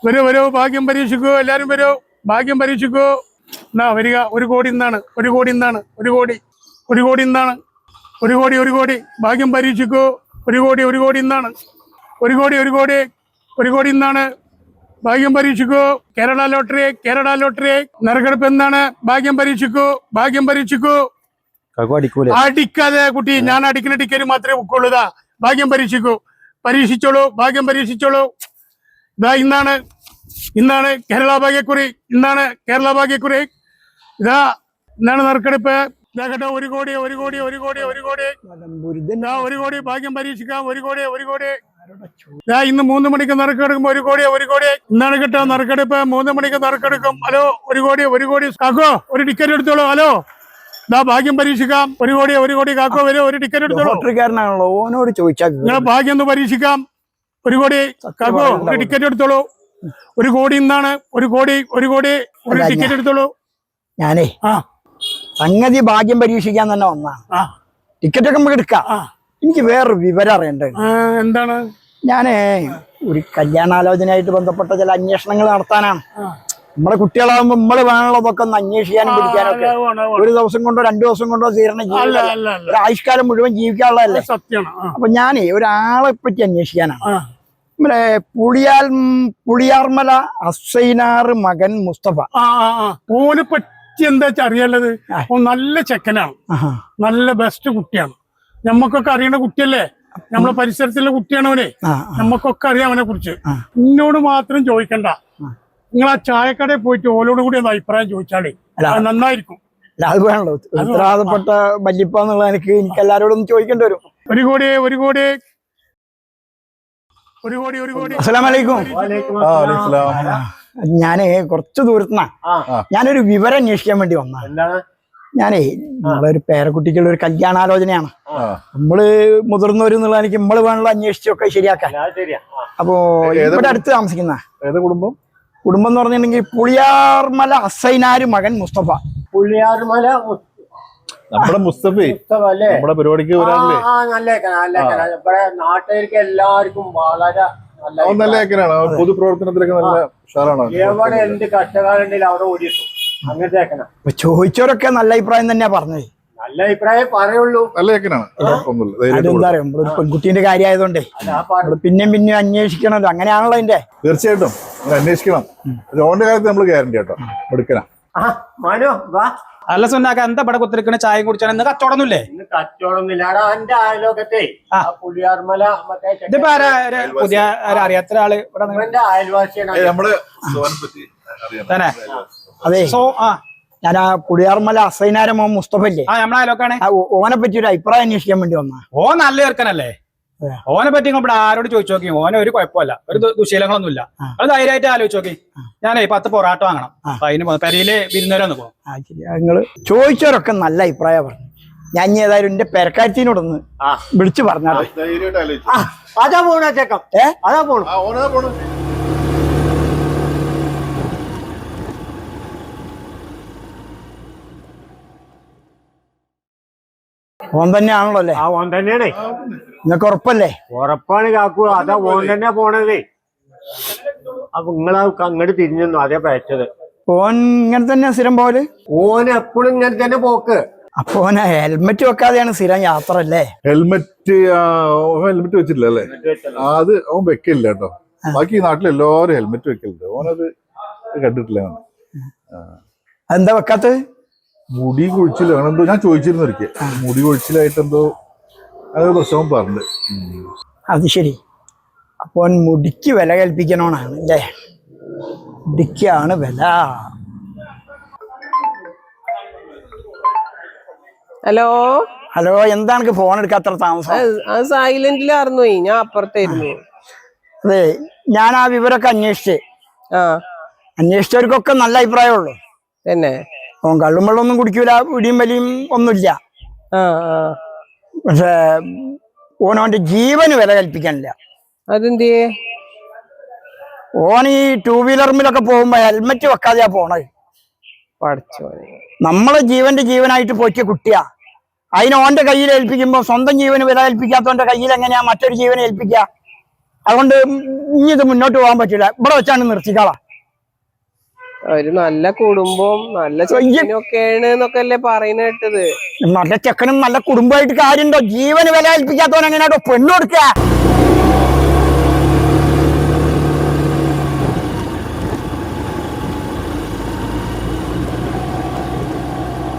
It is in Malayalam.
വരൂ ഭാഗ്യം പരീക്ഷിക്കൂ, എല്ലാരും വരൂ, ഭാഗ്യം പരീക്ഷിക്കൂ. എന്നാ വരിക. 1 കോടി ഇന്നാണ്, 1 കോടി ഇന്നാണ്, 1 കോടി, 1 കോടി ഇന്നാണ്, 1 കോടി, 1 കോടി, ഭാഗ്യം പരീക്ഷിക്കൂ. 1 കോടി, 1 കോടി ഇന്നാണ്, 1 കോടി, 1 കോടി, 1 കോടി ഇന്നാണ്, ഭാഗ്യം പരീക്ഷിക്കൂ. കേരള ലോട്ടറി, കേരള ലോട്ടറി നറുക്കെടുപ്പ് എന്നാണ്, ഭാഗ്യം പരീക്ഷിക്കൂ, ഭാഗ്യം പരീക്ഷിക്കൂ. അടിക്കാതെ കുട്ടി, ഞാൻ അടിക്കുന്ന ടിക്കറ്റ് മാത്രമേ ബുക്കുള്ളൂ. ഭാഗ്യം പരീക്ഷിക്കൂ, പരീക്ഷിച്ചോളൂ, ഭാഗ്യം പരീക്ഷിച്ചോളൂ. ഇതാ ഇന്നാണ്, ഇന്നാണ് കേരള ഭാഗ്യക്കുറി, ഇന്നാണ് കേരള ഭാഗ്യക്കുറി. ഇതാ ഇന്നാണ് നറുക്കെടുപ്പ്. ഇതാ കേട്ടോ, 1 കോടി, 1 കോടി, 1 കോടി, 1 കോടി, 1 കോടി, ഭാഗ്യം പരീക്ഷിക്കാം. 1 കോടി, 1 കോടി. ഇതാ ഇന്ന് 3 മണിക്ക് നറുക്കെടുക്കും. 1 കോടി, 1 കോടി ഇന്നാണ് കേട്ടോ നറുക്കെടുപ്പ്. 3 മണിക്ക് നറുക്കെടുക്കും. ഹലോ, 1 കോടി, 1 കോടി. കാക്കോ, ഒരു ടിക്കറ്റ് എടുത്തോളൂ. ഹലോ, ഇതാ ഭാഗ്യം പരീക്ഷിക്കാം. 1 കോടി, 1 കോടി. കാക്കോ വരൂ, ഒരു ടിക്കറ്റ് എടുത്തോളൂ. ഓനോട് ചോദിച്ചാൽ നിങ്ങളെ ഭാഗ്യം ഒന്ന് പരീക്ഷിക്കാം. 1 കോടി. കാക്കോ, ഒരു ടിക്കറ്റ് എടുത്തോളൂ. 1 കോടി ഇന്നാണ്. 1 കോടി, 1 കോടി, ഒരു ടിക്കറ്റ് എടുത്തോളൂ. ഞാനേ സംഗതി ഭാഗ്യം പരീക്ഷിക്കാൻ തന്നെ വന്നാണ്. ടിക്കറ്റ് ഒക്കെ നമുക്ക് എടുക്കാം. എനിക്ക് വേറൊരു വിവരം അറിയണ്ടേ. എന്താണ്? ഞാനേ ഒരു കല്യാണാലോചനയായിട്ട് ബന്ധപ്പെട്ട ചില അന്വേഷണങ്ങൾ നടത്താനാണ്. നമ്മുടെ കുട്ടികളാകുമ്പോ നമ്മള് വേണുള്ളതൊക്കെ ഒന്ന് അന്വേഷിക്കാനും പിടിക്കാനൊക്കെ. 1 ദിവസം കൊണ്ടോ 2 ദിവസം കൊണ്ടോ തീരണ ഒരു ആയുഷ്കാലം മുഴുവൻ ജീവിക്കാനുള്ളതല്ലേ. അപ്പൊ ഞാനേ ഒരാളെ പറ്റി അന്വേഷിക്കാനാണ്. നമ്മളെ പുളിയാർമല അസൈനാറ് മകൻ മുസ്തഫ. ഓനെ പറ്റി എന്താ വെച്ചാ അറിയാനുള്ളത്? നല്ല ചെക്കനാണ്, നല്ല ബെസ്റ്റ് കുട്ടിയാണ്. നമ്മക്കൊക്കെ അറിയണ കുട്ടിയല്ലേ, നമ്മളെ പരിസരത്തുള്ള കുട്ടിയാണ് അവനെ. നമ്മക്കൊക്കെ അറിയാം അവനെ കുറിച്ച്. എന്നോട് മാത്രം ചോദിക്കണ്ട, നിങ്ങൾ ആ ചായക്കടയിൽ പോയിട്ട് ഓലോട് കൂടി ഒന്ന് അഭിപ്രായം ചോദിച്ചാലേ നന്നായിരിക്കും. അത് വേണല്ലോ, ഉത്തരവാദപ്പെട്ട വല്യപ്പന്നുള്ള എനിക്ക് എല്ലാരോടും ചോദിക്കേണ്ടി വരും. 1 കോടി, 1 കോടി, 1 കോടി, 1 കോടി. അസ്സലാമലൈക്കും. ഞാനേ കുറച്ച് ദൂരത്തുനിന്നാ. ഞാനൊരു വിവരം അന്വേഷിക്കാൻ വേണ്ടി വന്നാ. ഞാനേ നമ്മളൊരു പേരക്കുട്ടിക്കുള്ള ഒരു കല്യാണാലോചനയാണ്. നമ്മള് മുതിർന്നവര് എന്നുള്ള എനിക്ക് നമ്മള് വേണല്ലോ അന്വേഷിച്ചൊക്കെ ശരിയാക്കാൻ. അപ്പോ ഇവിടെ അടുത്ത് താമസിക്കുന്ന കുടുംബം എന്ന് പറഞ്ഞിട്ടുണ്ടെങ്കിൽ പുളിയാർമല അസൈനാര് മകൻ മുസ്തഫ. പുളിയാർമല നമ്മുടെ മുസ്തഫ നമ്മുടെ പരിപാടിക്ക് നാട്ടുകാർക്ക് എല്ലാവർക്കും വളരെ നല്ല പൊതുപ്രവർത്തനത്തിലൊക്കെ നല്ല ഉഷാറാണ്. എവിടെ എന്ത് കഷ്ടകാലുണ്ടെങ്കിലും അവിടെ ഓടിയിട്ടു. അങ്ങനത്തെ ചോദിച്ചവരൊക്കെ നല്ല അഭിപ്രായം തന്നെയാ പറഞ്ഞത്. നല്ല അഭിപ്രായം പറയുള്ളൂ. നല്ല ചെക്കനാണ്. അതെന്താ പറയാ, നമ്മളൊരു പെൺകുട്ടീന്റെ കാര്യമായതുകൊണ്ടേ പിന്നെയും അന്വേഷിക്കണല്ലോ. അങ്ങനെയാണല്ലോ അതിന്റെ. തീർച്ചയായിട്ടും അന്വേഷിക്കണം. ഓന്റെ കാര്യത്തിൽ നമ്മൾ ഗ്യാരണ്ടി കേട്ടോ, എടുക്കണം. മനോ വാ. അല്ല സുന്നാക്ക, എന്താ ഇവിടെ കുത്തിരിക്കണ ചായ കുടിച്ചാൽ ഇന്ന് കച്ചവടമൊന്നുമില്ലേ? ഇന്ന് കച്ചവടമൊന്നുമില്ല. എന്റെ അയലോകത്തെ പുളിയാർമല ഇതിപ്പോ പുതിയ അറിയാത്ത ആള് ഇവിടെ അയൽവാസിയാണ്. തന്നെ. അതെ, ഞാൻ ആ പുളിയാർമല അസൈനാര മോൻ മുസ്തഫ ഇല്ലേ, നമ്മളെ അയലോക്കാണ്. ഓനെ പറ്റി ഒരു അഭിപ്രായം അന്വേഷിക്കാൻ വേണ്ടി വന്നാ. ഓ നല്ല ചേർക്കനല്ലേ. ഓനെ പറ്റി ഇവിടെ ആരോട് ചോദിച്ചു നോക്കി. ഓനെ ഒരു കുഴപ്പമില്ല, ഒരു ദുശീലങ്ങളൊന്നുമില്ല. അത് ധൈര്യമായിട്ട് ആലോചിച്ച് നോക്കി. ഞാനേ 10 പൊറാട്ട വാങ്ങണം. അപ്പൊ അതിന് പെരയില് വിരുന്നേരം പോകും. നിങ്ങള് ചോദിച്ചവരൊക്കെ നല്ല അഭിപ്രായം പറഞ്ഞു. ഞാൻ ഇനി ഏതായാലും എന്റെ പെരക്കാരത്തിനോടൊന്ന് വിളിച്ചു പറഞ്ഞാട്ടെ. അതാ പോണ ചേക്കം, അതാ പോണു. ഓൻ തന്നെയാണല്ലോ അല്ലേ? ആ ഓൻ തന്നെയാണേ. നിങ്ങക്ക് ഉറപ്പല്ലേ? ഉറപ്പാണ് കാക്കു, അതാ ഓൻ തന്നെ പോണതേ. അപ്പൊ നിങ്ങളാ അങ്ങോട്ട് തിരിഞ്ഞു അതേ പയച്ചത്. ഓൻ ഇങ്ങനെ തന്നെ സ്ഥിരം പോല്? ഓൻ എപ്പോഴും ഇങ്ങനെ തന്നെ പോക്ക്. അപ്പൊ ഓന് ഹെൽമെറ്റ് വെക്കാതെയാണ് സ്ഥിരം യാത്ര അല്ലേ? ഹെൽമെറ്റ് വെച്ചിട്ടില്ല അല്ലേ? അത് അവൻ വെക്കില്ല കേട്ടോ. ബാക്കി നാട്ടിലെല്ലാരും ഹെൽമെറ്റ് വെക്കലുണ്ട്. ഓനത് കണ്ടിട്ടില്ല. അതെന്താ വെക്കാത്തത്? മുടി കൊഴിച്ചില്ല അങ്ങനെ എന്തോ ഞാൻ ചോദിച്ചിരുന്നു ഒരിക്കൽ. മുടി കൊഴിച്ചിലായിട്ട് എന്തോ അതൊരു പ്രശ്നം പറഞ്ഞു. അത് ശരി. അപ്പൊ മുടിക്ക് വില കൽപ്പിക്കണോന്നാണ് അല്ലേ? മുടിക്കാണ് വില. ഹലോ ഹലോ, എന്താണ് ഫോൺ എടുക്കാത്ര താമസം? സൈലന്റിലായിരുന്നു, ഞാൻ അപ്പുറത്തായിരുന്നു. അതെ, ഞാൻ ആ വിവരമൊക്കെ അന്വേഷിച്ചവർക്കൊക്കെ നല്ല അഭിപ്രായമുള്ളൂ. തന്നെ? ഓൻ കള്ളും വെള്ളമൊന്നും കുടിക്കൂല, ഇടിയും വലിയും ഒന്നുമില്ല. പക്ഷെ ഓനോന്റെ ജീവന് വില കൽപ്പിക്കാനില്ല. അതെന്തേ? ഓൻ ഈ 2 വീലറിലൊക്കെ പോകുമ്പോ ഹെൽമെറ്റ് വെക്കാതെയാ പോണത്. നമ്മളെ ജീവനായിട്ട് പോറ്റിയ കുട്ടിയാ. അതിന് ഓന്റെ കയ്യിൽ ഏൽപ്പിക്കുമ്പോ സ്വന്തം ജീവന് വില കൽപ്പിക്കാത്തവന്റെ കയ്യിൽ എങ്ങനെയാ മറ്റൊരു ജീവനെ ഏൽപ്പിക്കുക? അതുകൊണ്ട് ഇനി ഇത് മുന്നോട്ട് പോകാൻ പറ്റില്ല, ഇവിടെ വെച്ചാണ് നിർത്തിക്കാളാ. ഒരു നല്ല കുടുംബവും നല്ല ചെക്കനൊക്കെയാണ് എന്നൊക്കെ അല്ലേ പറയുന്ന കേട്ടത്. നല്ല ചെക്കനും നല്ല കുടുംബമായിട്ട് കാര്യമുണ്ടോ? ജീവന് വില കൽപ്പിക്കാത്തവൻ എങ്ങനെയാട്ടോ പെണ്ണു കൊടുക്കുക?